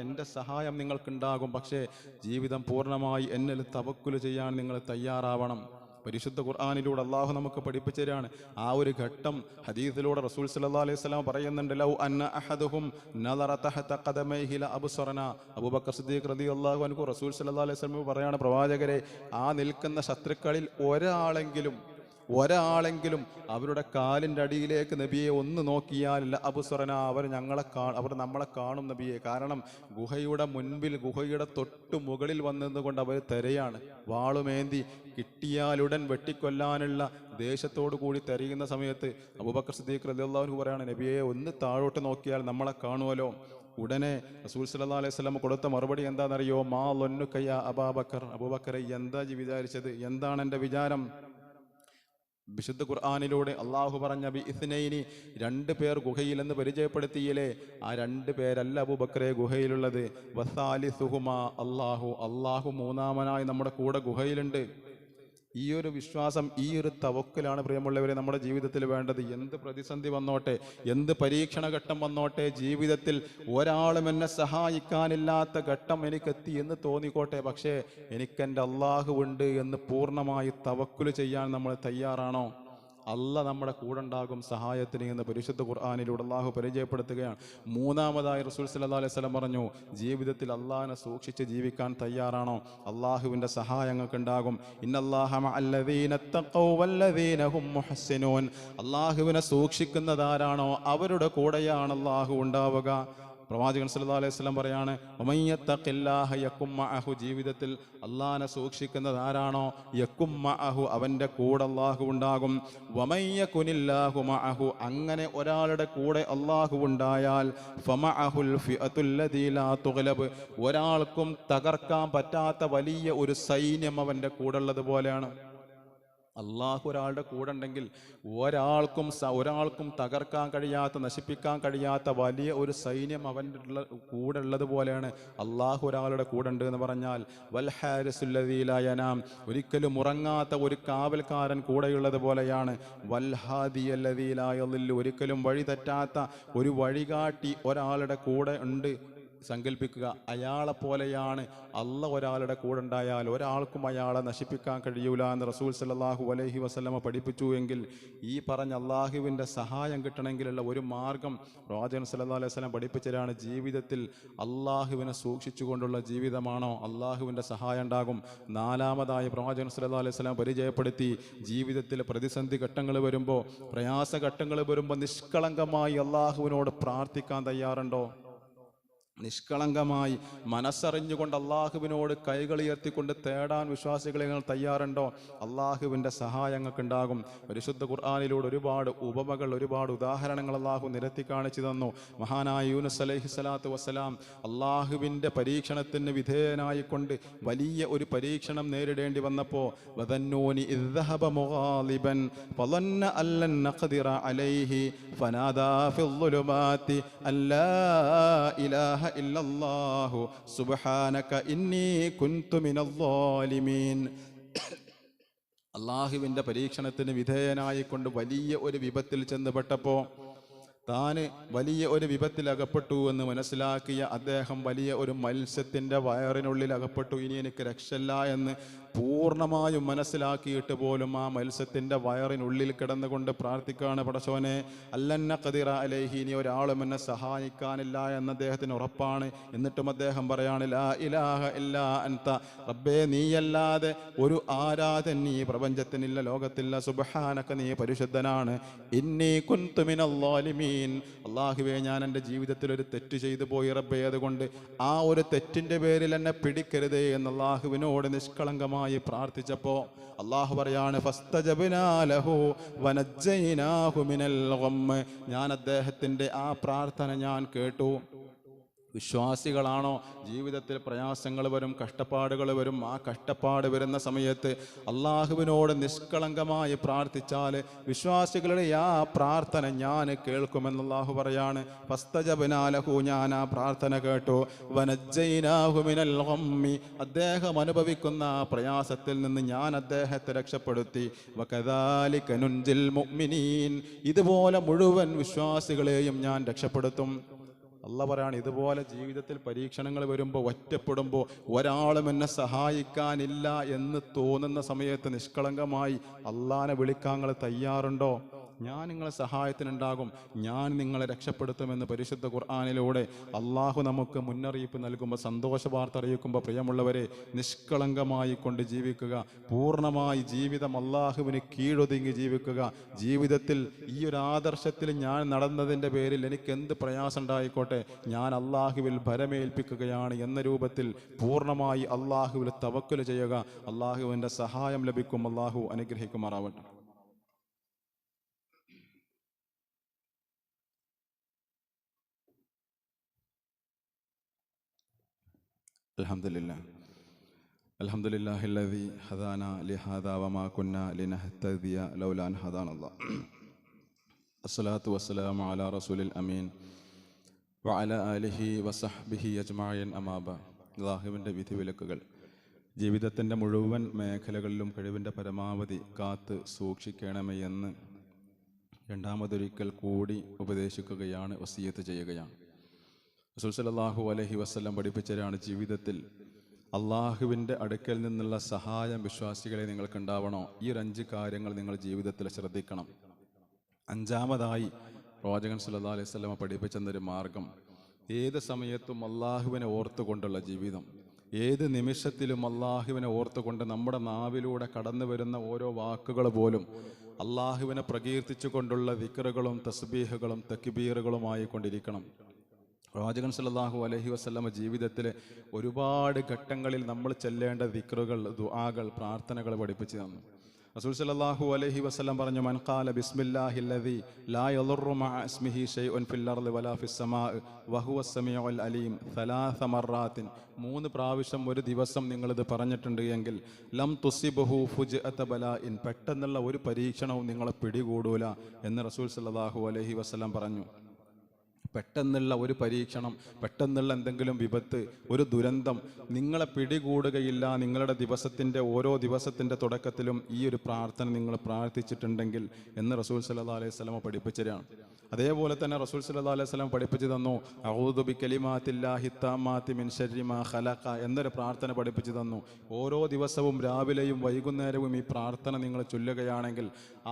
എൻ്റെ സഹായം നിങ്ങൾക്കുണ്ടാകും. പക്ഷേ ജീവിതം പൂർണ്ണമായി എന്നിൽ തവക്കുൽ ചെയ്യാൻ നിങ്ങൾ തയ്യാറാവണം. പരിശുദ്ധ ഖുർആനിലൂടെ അള്ളാഹു നമുക്ക് പഠിപ്പിച്ചു തരാണ് ആ ഒരു ഘട്ടം. ഹദീസിലൂടെ റസൂൽ സല്ലല്ലാഹു അലൈഹി വസല്ലം പറയുന്നുണ്ട്, ലൗ അന്ന അഹദുഹും നളറ തഹത ഖദമൈഹി ലഅബ്സറന. അബൂബക്കർ സിദ്ദീഖ് റളിയല്ലാഹു അൻഹു റസൂൽ സല്ലല്ലാഹു അലൈഹി വസല്ലം പറയാണ്, പ്രവാചകരെ, ആ നിൽക്കുന്ന ശത്രുക്കളിൽ ഒരാളെങ്കിലും അവരുടെ കാലിൻ്റെ അടിയിലേക്ക് നബിയെ ഒന്ന് നോക്കിയാൽ അബുസറന, അവർ നമ്മളെ കാണും നബിയെ. കാരണം ഗുഹയുടെ മുൻപിൽ, ഗുഹയുടെ തൊട്ടു മുകളിൽ വന്നതുകൊണ്ട് അവർ തെരയാണ്, വാളുമേന്തി കിട്ടിയാലുടൻ വെട്ടിക്കൊല്ലാനുള്ള ദേശത്തോടു കൂടി തെരയുന്ന സമയത്ത് അബൂബക്കർ സിദ്ദീഖ് റളിയല്ലാഹു അൻഹു പറയാണ്, നബിയെ ഒന്ന് താഴോട്ട് നോക്കിയാൽ നമ്മളെ കാണുമല്ലോ. ഉടനെ റസൂൽ സല്ലല്ലാഹു അലൈഹി വസല്ലം കൊടുത്ത മറുപടി എന്താണെന്നറിയോ? മാ ലൊന്നുക യാ അബൂബക്കർ, അബൂബക്കറെ എന്താ വിചാരിച്ചത്, എന്താണ് എൻ്റെ വിചാരം? വിശുദ്ധ ഖുർആനിലൂടെ അള്ളാഹു പറഞ്ഞ ബിഇസ്നൈനി, 2 പേർ ഗുഹയിലെന്ന് പരിചയപ്പെടുത്തിയില്ലേ? ആ 2 പേരല്ല അബൂബക്കറെ ഗുഹയിലുള്ളത്. വസാലിസുഹുമാ അള്ളാഹു മൂന്നാമനായി നമ്മുടെ കൂടെ ഗുഹയിലുണ്ട്. ഈ ഒരു വിശ്വാസം, ഈ ഒരു തവക്കലാണ് പ്രിയമുള്ളവരെ നമ്മുടെ ജീവിതത്തിൽ വേണ്ടത്. എന്ത് പ്രതിസന്ധി വന്നോട്ടെ, എന്ത് പരീക്ഷണഘട്ടം വന്നോട്ടെ, ജീവിതത്തിൽ ഒരാളും എന്നെ സഹായിക്കാനില്ലാത്ത ഘട്ടം എനിക്കെത്തി എന്ന് തോന്നിക്കോട്ടെ, പക്ഷേ എനിക്കെൻ്റെ അള്ളാഹുവുണ്ട് എന്ന് പൂർണ്ണമായി തവക്കുൽ ചെയ്യാൻ നമ്മൾ തയ്യാറാണോ? അല്ല നമ്മുടെ കൂടെ ഉണ്ടാകും സഹായത്തിന് എന്ന് പരിശുദ്ധ ഖുർആനിലൂടെ അള്ളാഹു പരിചയപ്പെടുത്തുകയാണ്. മൂന്നാമതായി റസൂൽ സല്ലല്ലാഹു അലൈഹി വസല്ലം പറഞ്ഞു, ജീവിതത്തിൽ അള്ളാഹിനെ സൂക്ഷിച്ച് ജീവിക്കാൻ തയ്യാറാണോ? അള്ളാഹുവിൻ്റെ സഹായങ്ങൾക്ക് ഉണ്ടാകും. ഇന്നല്ലാഹ മഅല്ലദീന തഖൗ വല്ലദീന ഹും മുഹ്സിനൂൻ, അള്ളാഹുവിനെ സൂക്ഷിക്കുന്നതാരാണോ അവരുടെ കൂടെയാണ് അള്ളാഹു ഉണ്ടാവുക. പ്രവാചകൻ സല്ലല്ലാഹു അലൈഹി വസല്ലം പറയാണ്, വമയ്യത്തഖില്ലാഹ യകും മഅഹു, ജീവിതത്തിൽ അള്ളാഹിനെ സൂക്ഷിക്കുന്നത് ആരാണോ യകും മഅഹു, അവൻ്റെ കൂടെ അള്ളാഹു ഉണ്ടാകും. വമയ്യകുനില്ലാഹു മഅഹു, അങ്ങനെ ഒരാളുടെ കൂടെ അള്ളാഹു ഉണ്ടായാൽ ഫമഅഹുൽ ഫിഅത്തുല്ലദീ ലാ തുഗ്ലബ്, ഒരാൾക്കും തകർക്കാൻ പറ്റാത്ത വലിയ ഒരു സൈന്യം അവൻ്റെ കൂടെ ഉള്ളത് പോലെയാണ്. അള്ളാഹു ഒരാളുടെ കൂടെ ഉണ്ടെങ്കിൽ ഒരാൾക്കും തകർക്കാൻ കഴിയാത്ത, നശിപ്പിക്കാൻ കഴിയാത്ത വലിയ ഒരു സൈന്യം അവൻ്റെ കൂടെ ഉള്ളത് പോലെയാണ്. അള്ളാഹു ഒരാളുടെ കൂടെ ഉണ്ട് എന്ന് പറഞ്ഞാൽ വൽ ഹാരിസുല്ലദീ ലാ യനാം, ഒരിക്കലും ഉറങ്ങാത്ത ഒരു കാവൽക്കാരൻ കൂടെയുള്ളത് പോലെയാണ്. വൽ ഹാദിയല്ലദീ ലാ യളില്ലു, ഒരിക്കലും വഴി തെറ്റാത്ത ഒരു വഴികാട്ടി ഒരാളുടെ കൂടെ ഉണ്ട്. സങ്കല്പിക്കുക, അയാളെ പോലെയാണ് അല്ല ഒരാളുടെ കൂടെ ഉണ്ടായാൽ ഒരാൾക്കും അയാളെ നശിപ്പിക്കാൻ കഴിയൂല എന്ന് റസൂൽ സല്ലല്ലാഹു അലൈഹി വസല്ലമ പഠിപ്പിച്ചു. എങ്കിൽ ഈ പറഞ്ഞ അള്ളാഹുവിൻ്റെ സഹായം കിട്ടണമെങ്കിലുള്ള ഒരു മാർഗം പ്രവാചകൻ സല്ലല്ലാഹു അലൈഹി വസല്ലം പഠിപ്പിച്ചതാണ്. ജീവിതത്തിൽ അള്ളാഹുവിനെ സൂക്ഷിച്ചുകൊണ്ടുള്ള ജീവിതമാണോ അള്ളാഹുവിൻ്റെ സഹായം ഉണ്ടാകും. നാലാമതായി പ്രവാചകൻ സല്ലല്ലാഹു അലൈഹി വസല്ലം പരിചയപ്പെടുത്തി, ജീവിതത്തിൽ പ്രതിസന്ധി ഘട്ടങ്ങൾ വരുമ്പോൾ, പ്രയാസഘട്ടങ്ങൾ വരുമ്പോൾ നിഷ്കളങ്കമായി അള്ളാഹുവിനോട് പ്രാർത്ഥിക്കാൻ തയ്യാറുണ്ടോ? നിഷ്കളങ്കമായി മനസ്സറിഞ്ഞുകൊണ്ട് അള്ളാഹുവിനോട് കൈകളുയർത്തിക്കൊണ്ട് തേടാൻ വിശ്വാസികളെ നിങ്ങൾ തയ്യാറുണ്ടോ? അള്ളാഹുവിൻ്റെ സഹായങ്ങൾക്ക് ഉണ്ടാകും. പരിശുദ്ധ ഖുർആനിലൂടെ ഒരുപാട് ഉപമകൾ, ഒരുപാട് ഉദാഹരണങ്ങൾ അള്ളാഹു നിരത്തി കാണിച്ചു തന്നു. മഹാനായ യൂനുസ് അലൈഹി സ്വലാത്തു വസ്സലാം അള്ളാഹുവിൻ്റെ പരീക്ഷണത്തിന് വിധേയനായിക്കൊണ്ട് വലിയ ഒരു പരീക്ഷണം നേരിടേണ്ടി വന്നപ്പോൾ വദന്നൂനി ഇദ് ദഹബ മുഗാളിബൻ ഫളന്ന അല്ലൻ നഖ്ദിറ അലൈഹി ഫനാദാ ഫിൽ ളുലുമാതി അല്ലാ ഇലാഹ ഇല്ലല്ലാഹു സുബ്ഹാനക ഇന്നി കുൻതു മിനൽ ളാലിമീൻ. അള്ളാഹുവിൻ്റെ പരീക്ഷണത്തിന് വിധേയനായിക്കൊണ്ട് വലിയ ഒരു വിപത്തിൽ ചെന്നുപെട്ടപ്പോൾ താന് വലിയ ഒരു വിപത്തിൽ അകപ്പെട്ടു എന്ന് മനസ്സിലാക്കിയ അദ്ദേഹം വലിയ ഒരു മത്സ്യത്തിൻ്റെ വയറിനുള്ളിൽ അകപ്പെട്ടു. ഇനി എനിക്ക് രക്ഷയില്ല എന്ന് പൂർണ്ണമായും മനസ്സിലാക്കിയിട്ട് പോലും ആ മത്സ്യത്തിൻ്റെ വയറിനുള്ളിൽ കിടന്നുകൊണ്ട് പ്രാർത്ഥിക്കുകയാണ്, പടച്ചോനെ അല്ലന്ന ഖദിറ അലൈഹി, ഇനി ഒരാളും എന്നെ സഹായിക്കാനില്ല എന്ന് അദ്ദേഹത്തിന് ഉറപ്പാണ്. എന്നിട്ടും അദ്ദേഹം പറയാണ് ലാ ഇലാഹ ഇല്ലാ അൻത, റബ്ബേ നീയല്ലാതെ ഒരു ആരാധൻ ഈ പ്രപഞ്ചത്തിനില്ല, ലോകത്തില്ല, സുബ്ഹാനക നീ പരിശുദ്ധനാണ്, ഇന്നി കുൻതു മിനൽ ളാലിമീൻ, അല്ലാഹുവേ ഞാൻ എൻ്റെ ജീവിതത്തിൽ ഒരു തെറ്റ് ചെയ്തു പോയി റബ്ബേ, അതുകൊണ്ട് ആ ഒരു തെറ്റിൻ്റെ പേരിൽ എന്നെ പിടിക്കരുതേ എന്ന് അല്ലാഹുവിനോട് നിഷ്കളങ്കമായി പ്രാർത്ഥിച്ചപ്പോൾ അള്ളാഹു പറയാണ് ഫസ്തജബ്നാ ലഹു വനജ്ജയ്നാഹു മിനൽ ഗം, ഞാൻ അദ്ദേഹത്തിൻ്റെ ആ പ്രാർത്ഥന ഞാൻ കേട്ടു. വിശ്വാസികളാണോ ജീവിതത്തിൽ പ്രയാസങ്ങൾ വരും, കഷ്ടപ്പാടുകൾ വരും. ആ കഷ്ടപ്പാട് വരുന്ന സമയത്ത് അള്ളാഹുവിനോട് നിഷ്കളങ്കമായി പ്രാർത്ഥിച്ചാൽ വിശ്വാസികളുടെ ആ പ്രാർത്ഥന ഞാൻ കേൾക്കുമെന്ന് അള്ളാഹു പറയാണ്. ഫസ്തജബ്നാ ലഹു, ഞാൻ ആ പ്രാർത്ഥന കേട്ടു. വനജ്ജയ്നാഹു മിനൽ ഗമ്മി, അദ്ദേഹം അനുഭവിക്കുന്ന ആ പ്രയാസത്തിൽ നിന്ന് ഞാൻ അദ്ദേഹത്തെ രക്ഷപ്പെടുത്തി. വകദാലിക നുൻജിൽ മുഅ്മിനീൻ, ഇതുപോലെ മുഴുവൻ വിശ്വാസികളെയും ഞാൻ രക്ഷപ്പെടുത്തും. അള്ളാഹ് പറയാണ്, ഇതുപോലെ ജീവിതത്തിൽ പരീക്ഷണങ്ങൾ വരുമ്പോൾ, ഒറ്റപ്പെടുമ്പോൾ, ഒരാളും എന്നെ സഹായിക്കാനില്ല എന്ന് തോന്നുന്ന സമയത്ത് നിഷ്കളങ്കമായി അള്ളാഹിനെ വിളിക്കാൻ നിങ്ങൾ തയ്യാറുണ്ടോ? ഞാൻ നിങ്ങളെ സഹായത്തിനുണ്ടാകും, ഞാൻ നിങ്ങളെ രക്ഷപ്പെടുത്തുമെന്ന് പരിശുദ്ധ ഖുർആനിലൂടെ അള്ളാഹു നമുക്ക് മുന്നറിയിപ്പ് നൽകുമ്പോൾ, സന്തോഷ വാർത്ത അറിയിക്കുമ്പോൾ, പ്രിയമുള്ളവരെ നിഷ്കളങ്കമായി കൊണ്ട് ജീവിക്കുക, പൂർണ്ണമായി ജീവിതം അള്ളാഹുവിന് കീഴൊതുങ്ങി ജീവിക്കുക. ജീവിതത്തിൽ ഈ ഒരു ആദർശത്തിൽ ഞാൻ നടന്നതിൻ്റെ പേരിൽ എനിക്ക് എന്ത് പ്രയാസം ഉണ്ടായിക്കോട്ടെ, ഞാൻ അള്ളാഹുവിൽ ഭരമേൽപ്പിക്കുകയാണ് എന്ന രൂപത്തിൽ പൂർണ്ണമായി അള്ളാഹുവിൽ തവക്കുൽ ചെയ്യുക. അള്ളാഹുവിൻ്റെ സഹായം ലഭിക്കും. അള്ളാഹു അനുഗ്രഹിക്കുമാറാവട്ടെ. അൽഹംദുലില്ലാഹില്ലദീ ഹദാനാ ലിഹാദാ വമാ കുന്നാ ലിനഹ്തദിയ ലൗലാ അൻ ഹദാനല്ലാഹ്. അസ്സലാത്തു വസ്സലാമു അലാ റസൂലിൽ അമീൻ വഅലാ ആലിഹി വസഹ്ബിഹി അജ്മഈൻ അമാ ബഅദ്. അല്ലാഹുവിൻ്റെ വിധിവിലക്കുകൾ ജീവിതത്തിൻ്റെ മുഴുവൻ മേഖലകളിലും കഴിവിൻ്റെ പരമാവധി കാത്ത് സൂക്ഷിക്കണമേ എന്ന് രണ്ടാമതൊരിക്കൽ കൂടി ഉപദേശിക്കുകയാണ്, വസിയത്ത് ചെയ്യുകയാണ്. റസൂൽ സല്ലല്ലാഹു അലൈഹി വസല്ലം പഠിപ്പിച്ചതാണ്, ജീവിതത്തിൽ അള്ളാഹുവിൻ്റെ അടുക്കൽ നിന്നുള്ള സഹായം വിശ്വാസികളെ നിങ്ങൾക്കുണ്ടാവണോ, ഈ ഒരു 5 കാര്യങ്ങൾ നിങ്ങൾ ജീവിതത്തിൽ ശ്രദ്ധിക്കണം. അഞ്ചാമതായി പ്രവാചകൻ സല്ലല്ലാഹു അലൈഹി വസല്ലം പഠിപ്പിച്ചെന്നൊരു മാർഗം, ഏത് സമയത്തും അള്ളാഹുവിനെ ഓർത്തുകൊണ്ടുള്ള ജീവിതം, ഏത് നിമിഷത്തിലും അള്ളാഹുവിനെ ഓർത്തുകൊണ്ട് നമ്മുടെ നാവിലൂടെ കടന്നു വരുന്ന ഓരോ വാക്കുകൾ പോലും അള്ളാഹുവിനെ പ്രകീർത്തിച്ചു കൊണ്ടുള്ള ദിക്റുകളും തസ്ബീഹുകളും തക്ബീറുകളുമായി കൊണ്ടിരിക്കണം. പ്രവാചകൻ സല്ലല്ലാഹു അലൈഹി വസല്ലമ ജീവിതത്തിലെ ഒരുപാട് ഘട്ടങ്ങളിൽ നമ്മൾ ചെല്ലേണ്ട ദിക്റുകൾ, ദുആകൾ, പ്രാർത്ഥനകൾ പഠിപ്പിച്ചു തന്നു. റസൂൽ സല്ലല്ലാഹു അലൈഹി വസല്ലം പറഞ്ഞു, മൻ ഖാല ബിസ്മില്ലാഹില്ലദീ ലാ യദുറു മഅ ഇസ്മിഹി ശൈഉൻ ഫിൽ അർളി വലാ ഫിസ് സമാഇ വഹുവസ് സമീഉൽ അലീം 3 മർറാത്തിൻ, 3 പ്രാവശ്യം ഒരു ദിവസം നിങ്ങളിത് പറഞ്ഞിട്ടുണ്ട് എങ്കിൽ ലം തുസിബഹു ഫുജ്അത ബലാഇൻ, പെട്ടെന്നുള്ള ഒരു പരീക്ഷണവും നിങ്ങളെ പിടികൂടൂല എന്ന് റസൂൽ സല്ലല്ലാഹു അലൈഹി വസല്ലം പറഞ്ഞു. പെട്ടെന്നുള്ള ഒരു പരീക്ഷണം, പെട്ടെന്നുള്ള എന്തെങ്കിലും വിപത്ത്, ഒരു ദുരന്തം നിങ്ങളെ പിടികൂടുകയില്ല. നിങ്ങളുടെ ദിവസത്തിൻ്റെ ഓരോ ദിവസത്തിൻ്റെ തുടക്കത്തിലും ഈ ഒരു പ്രാർത്ഥന നിങ്ങൾ പ്രാർത്ഥിച്ചിട്ടുണ്ടെങ്കിൽ എന്ന് റസൂൽ സല്ലല്ലാഹു അലൈഹി വസല്ലം പഠിപ്പിച്ചതാണ്. അതേപോലെ തന്നെ റസൂൽ സല്ലല്ലാഹു അലൈഹി വസല്ലം പഠിപ്പിച്ചു തന്നു, അഊദു ബികലിമാത്തില്ലാഹി തമ്മാത്തി മിൻ ശർരി മാ ഖലഖ എന്നൊരു പ്രാർത്ഥന പഠിപ്പിച്ചു തന്നു. ഓരോ ദിവസവും രാവിലെയും വൈകുന്നേരവും ഈ പ്രാർത്ഥന നിങ്ങൾ ചൊല്ലുകയാണെങ്കിൽ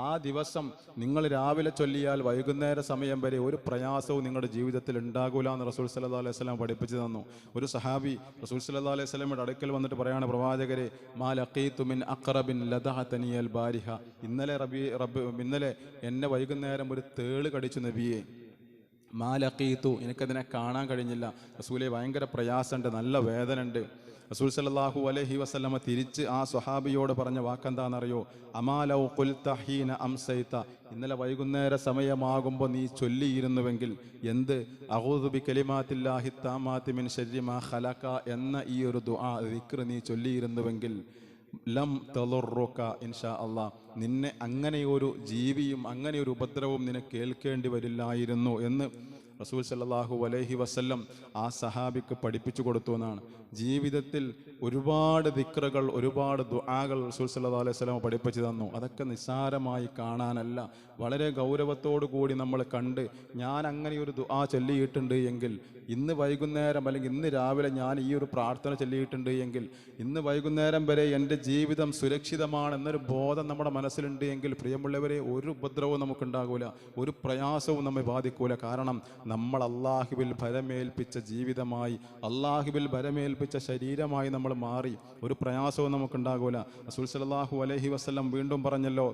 ആ ദിവസം നിങ്ങൾ രാവിലെ ചൊല്ലിയാൽ വൈകുന്നേര സമയം വരെ ഒരു പ്രയാസവും നിങ്ങളുടെ ജീവിതത്തിൽ ഉണ്ടാകൂല എന്ന് റസൂൽ സല്ലല്ലാഹു അലൈഹി വസല്ലം പഠിപ്പിച്ചു തന്നു. ഒരു സഹാബി റസൂൽ സല്ലല്ലാഹു അലൈഹി വസല്ലമയുടെ അടുക്കൽ വന്നിട്ട് പറയാണ്, പ്രവാചകരെ മാ ലഖീതു മിൻ അഖറബിൻ ലദഅതനിയൽ ബാരിഹ, ഇന്നലെ എന്നെ വൈകുന്നേരം ഒരു തേള് കടിച്ചു നബിയെ. മാലഖീത്തു, എനിക്കതിനെ കാണാൻ കഴിഞ്ഞില്ല. റസൂലെ ഭയങ്കര പ്രയാസമുണ്ട്, നല്ല വേദന ഉണ്ട്. റസൂൽ സല്ലല്ലാഹു അലൈഹി വസല്ലമ തിരിച്ച് ആ സ്വഹാബിയോട് പറഞ്ഞ വാക്കെന്താണെന്നറിയോ? അമാലൗ ഖുൽത ഹീന അംസൈത, ഇന്നലെ വൈകുന്നേര സമയമാകുമ്പോൾ നീ ചൊല്ലിയിരുന്നുവെങ്കിൽ എന്ത്? അഊദു ബി കലിമാത്തില്ലാഹി താമാതി മിൻ ശർരി മാ ഖലഖ എന്ന ഈ ഒരു ദുആ ദിക്ർ നീ ചൊല്ലിയിരുന്നുവെങ്കിൽ ലം തളുറുക ഇൻഷാ അല്ലാഹ്, നിന്നെ അങ്ങനെയൊരു ജീവിയും അങ്ങനെയൊരു ഉപദ്രവവും നിനക്ക് കേൾക്കേണ്ടി വരില്ലായിരുന്നു എന്ന് റസൂൽ സല്ലല്ലാഹു അലൈഹി വസല്ലം ആ സഹാബിക്ക് പഠിപ്പിച്ചു കൊടുത്തു എന്നാണ്. ജീവിതത്തിൽ ഒരുപാട് ദിക്റുകൾ, ഒരുപാട് ദുആകൾ റസൂൽ സല്ലല്ലാഹു അലൈഹി വസല്ലം പഠിപ്പിച്ചു തന്നു. അതൊക്കെ നിസ്സാരമായി കാണാനല്ല, വളരെ ഗൗരവത്തോടു കൂടി നമ്മൾ കണ്ട്, ഞാൻ അങ്ങനെ ഒരു ദുആ ചൊല്ലിയിട്ടുണ്ട് എങ്കിൽ, ഇന്ന് വൈകുന്നേരം അല്ലെങ്കിൽ ഇന്ന് രാവിലെ ഞാൻ ഈ ഒരു പ്രാർത്ഥന ചൊല്ലിയിട്ടുണ്ട് എങ്കിൽ, ഇന്ന് വൈകുന്നേരം വരെ എൻ്റെ ജീവിതം സുരക്ഷിതമാണെന്നൊരു ബോധം നമ്മുടെ മനസ്സിലുണ്ട് എങ്കിൽ, പ്രിയമുള്ളവരെ, ഒരു ഉപദ്രവവും നമുക്കുണ്ടാകൂല, ഒരു പ്രയാസവും നമ്മെ ബാധിക്കൂല. കാരണം നമ്മൾ അള്ളാഹുവിൽ ഭരമേൽപ്പിച്ച ജീവിതമായി, അള്ളാഹുവിൽ ഭരമേൽപ്പിച്ച ശരീരമായി നമ്മൾ മാറി, ഒരു പ്രയാസവും നമുക്കുണ്ടാകൂല. റസൂൽ സല്ലല്ലാഹു അലൈഹി വസല്ലം വീണ്ടും പറഞ്ഞല്ലോ,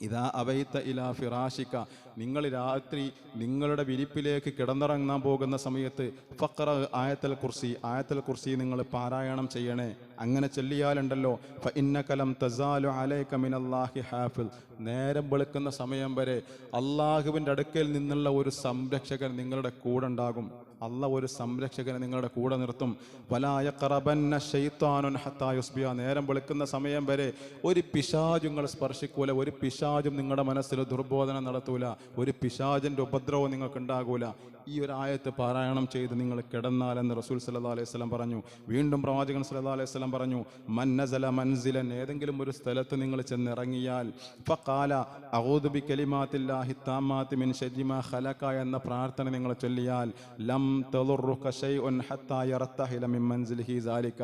ഇതാ അവൈത്ത ഇലാ ഫിറാഷിക, നിങ്ങൾ രാത്രി നിങ്ങളുടെ വിരിപ്പിലേക്ക് കിടന്നിറങ്ങാൻ പോകുന്ന സമയത്ത് ഫഖറ ആയത്തുൽ കുർസി, ആയത്തുൽ കുർസി നിങ്ങൾ പാരായണം ചെയ്യണേ. അങ്ങനെ ചൊല്ലിയാലുണ്ടല്ലോ ഫഇന്നക ലം തസാലു അലൈക മിനല്ലാഹി ഹാഫിൽ, നേരം വെളുക്കുന്ന സമയം വരെ അള്ളാഹുവിൻ്റെ അടുക്കൽ നിന്നുള്ള ഒരു സംരക്ഷകൻ നിങ്ങളുടെ കൂടെ ഉണ്ടാകും. അള്ളാഹ് ഒരു സംരക്ഷകനെ നിങ്ങളുടെ കൂടെ നിർത്തും. വലാ യഖറബന്ന ശൈത്താനുൻ ഹത്താ യുസ്ബിഹ, നേരം വെളുക്കുന്ന സമയം വരെ ഒരു പിശാചും നിങ്ങൾ സ്പർശിക്കൂല, ഒരു പിശാചും നിങ്ങളുടെ മനസ്സിൽ ദുർബോധനം നടത്തൂല, ഒരു പിശാചിൻ്റെ ഉപദ്രവം നിങ്ങൾക്ക് ഉണ്ടാകൂല. ഈ ഒരു ആയത്ത് പാരായണം ചെയ്ത് നിങ്ങൾ കിടന്നാലെന്ന് റസൂൽ സല്ലല്ലാഹു അലൈഹി വസല്ലം പറഞ്ഞു. വീണ്ടും പ്രവാചകൻ സല്ലല്ലാഹു അലൈഹി വസല്ലം പറഞ്ഞു, മൻ നസല മൻസിലൻ, ഏതെങ്കിലും ഒരു സ്ഥലത്ത് നിങ്ങൾ ചെന്നിറങ്ങിയാൽ ഫഖാല അഊദു ബി കലിമാത്തില്ലാഹി താമാതി മിൻ ശർരി മാ ഖലഖ എന്ന പ്രാർത്ഥന നിങ്ങൾ ചൊല്ലിയാൽ ലം തളുറുക ശൈഉൻ ഹത്താ യർതഹില മിൻ മൻസിലിഹി സാലിക,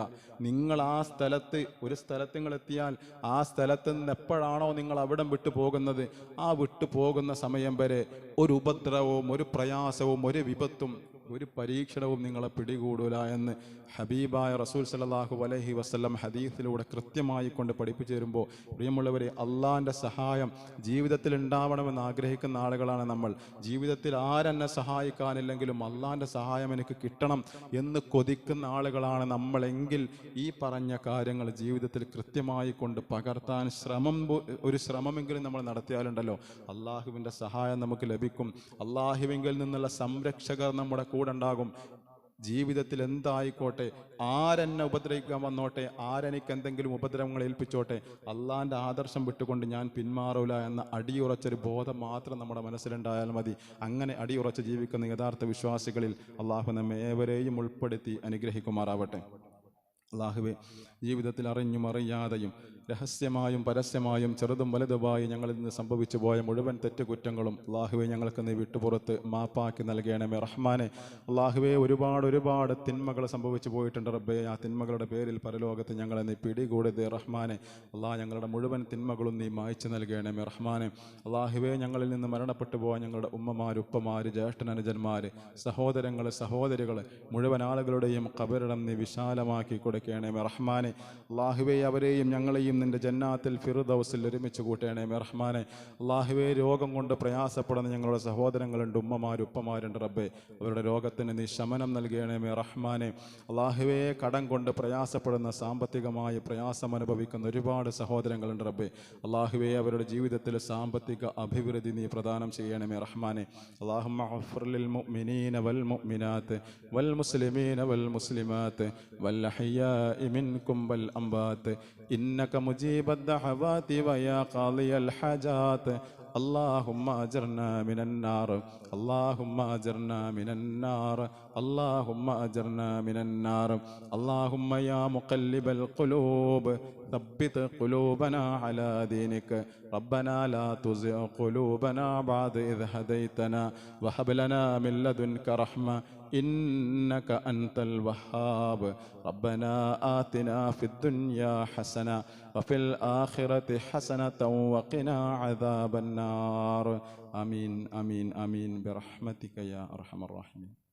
നിങ്ങൾ ആ സ്ഥലത്ത്, ഒരു സ്ഥലത്ത് നിങ്ങൾ എത്തിയാൽ ആ സ്ഥലത്ത് നിന്ന് എപ്പോഴാണോ നിങ്ങൾ അവിടം വിട്ടു പോകുന്നത്, ആ വിട്ടു പോകുന്ന സമയം വരെ ഒരു ഉപദ്രവവും ഒരു പ്രയാസവും ഒരു വിപത്തും ഒരു പരീക്ഷണവും നിങ്ങളെ പിടികൂടൂല എന്ന് ഹബീബായ റസൂൽ സല്ലല്ലാഹു അലൈഹി വസല്ലം ഹദീസിലൂടെ കൃത്യമായി കൊണ്ട് പഠിപ്പിച്ചു തരുമ്പോൾ, പ്രിയമുള്ളവരെ, അള്ളാഹിൻ്റെ സഹായം ജീവിതത്തിൽ ഉണ്ടാവണമെന്ന് ആഗ്രഹിക്കുന്ന ആളുകളാണ് നമ്മൾ. ജീവിതത്തിൽ ആരെന്നെ സഹായിക്കാനില്ലെങ്കിലും അള്ളാഹിൻ്റെ സഹായം എനിക്ക് കിട്ടണം എന്ന് കൊതിക്കുന്ന ആളുകളാണ് നമ്മളെങ്കിൽ ഈ പറഞ്ഞ കാര്യങ്ങൾ ജീവിതത്തിൽ കൃത്യമായി കൊണ്ട് പകർത്താൻ ഒരു ശ്രമമെങ്കിലും നമ്മൾ നടത്തിയാലുണ്ടല്ലോ അള്ളാഹുവിൻ്റെ സഹായം നമുക്ക് ലഭിക്കും. അള്ളാഹുവിങ്കിൽ നിന്നുള്ള സംരക്ഷകർ നമ്മുടെ കൂടെ ഉണ്ടാകും. ജീവിതത്തിൽ എന്തായിക്കോട്ടെ, ആരെന്നെ ഉപദ്രവിക്കാൻ വന്നോട്ടെ, ആരെനിക്ക് എന്തെങ്കിലും ഉപദ്രവങ്ങൾ ഏൽപ്പിച്ചോട്ടെ, അള്ളാഹിൻ്റെ ആദർശം വിട്ടുകൊണ്ട് ഞാൻ പിന്മാറൂല എന്ന അടിയുറച്ചൊരു ബോധം മാത്രം നമ്മുടെ മനസ്സിലുണ്ടായാൽ മതി. അങ്ങനെ അടിയുറച്ച് ജീവിക്കുന്ന യഥാർത്ഥ വിശ്വാസികളിൽ അള്ളാഹു നമ്മെ ഏവരെയും ഉൾപ്പെടുത്തി അനുഗ്രഹിക്കുമാറാവട്ടെ. അള്ളാഹുവേ, ജീവിതത്തിൽ അറിഞ്ഞും അറിയാതെയും രഹസ്യമായും പരസ്യമായും ചെറുതും വലുതുമായി ഞങ്ങളിൽ നിന്ന് സംഭവിച്ചു പോയ മുഴുവൻ തെറ്റുകുറ്റങ്ങളും അള്ളാഹുവെ ഞങ്ങൾക്ക് നീ വിട്ടുപുറത്ത് മാപ്പാക്കി നൽകണമേ റഹ്മാനെ. അള്ളാഹുവെ, ഒരുപാട് തിന്മകൾ സംഭവിച്ചു പോയിട്ടുണ്ട് റബ്ബേ. ആ തിന്മകളുടെ പേരിൽ പരലോകത്ത് ഞങ്ങളെ നീ പിടികൂടരുതേ റഹ്മാനെ. അള്ളാഹ്, ഞങ്ങളുടെ മുഴുവൻ തിന്മകളും നീ മായ്ച്ചു നൽകണമേ റഹ്മാനെ. അള്ളാഹുവെ, ഞങ്ങളിൽ നിന്ന് മരണപ്പെട്ടു പോയ ഞങ്ങളുടെ ഉമ്മമാർ, ഉപ്പമാർ, ജ്യേഷ്ഠനുജന്മാർ, സഹോദരങ്ങൾ, സഹോദരികൾ, മുഴുവൻ ആളുകളുടെയും ഖബറിടം നീ വിശാലമാക്കി കൊടുക്കണമേ റഹ്മാനെ. അള്ളാഹുവെ, അവരെയും ഞങ്ങളെയും നിന്റെ ജന്നാത്തിൽ ഫിർദൗസിൽ ഒരുമിച്ച് കൂട്ടണമേ റഹ്മാനെ. അള്ളാഹുവെ, രോഗം കൊണ്ട് പ്രയാസപ്പെടുന്ന ഞങ്ങളുടെ സഹോദരങ്ങളുണ്ട്, ഉമ്മമാരും ഉപ്പമാരുണ്ട് റബ്ബേ. അവരുടെ രോഗത്തിന് നീ ശമനം നൽകണമേ റഹ്മാനെ. അള്ളാഹുവെ, കടം കൊണ്ട് പ്രയാസപ്പെടുന്ന, സാമ്പത്തികമായി പ്രയാസം അനുഭവിക്കുന്ന ഒരുപാട് സഹോദരങ്ങളുണ്ട് റബ്ബേ. അള്ളാഹുവെ, അവരുടെ ജീവിതത്തിൽ സാമ്പത്തിക അഭിവൃദ്ധി നീ പ്രദാനം ചെയ്യണമേ റഹ്മാനെ. അല്ലാഹുമ്മ ഗ്ഫിർ ലിൽ മുഅ്മിനീന വൽ മുഅ്മിനാത്ത് വൽ മുസ്ലിമീന വൽ മുസ്ലിമാത്ത് വൽ അഹ്യാഇ മിൻകും വൽ അംവാത്ത് ഇന്നക മുജീബ ദഅവാതി വയാ ഖാളിയൽ ഹജാത്ത്. اللهم أجرنا من النار، اللهم أجرنا من النار، اللهم أجرنا من النار. اللهم يا مقلب القلوب ثبت قلوبنا على دينك. ربنا لا تزغ قلوبنا بعد إذ هديتنا وهب لنا من لدنك رحمة إنك أنت الوهاب. ربنا آتنا في الدنيا حسنة وفي الآخرة حسنة وقنا عذاب النار. آمين آمين آمين برحمتك يا أرحم الراحمين.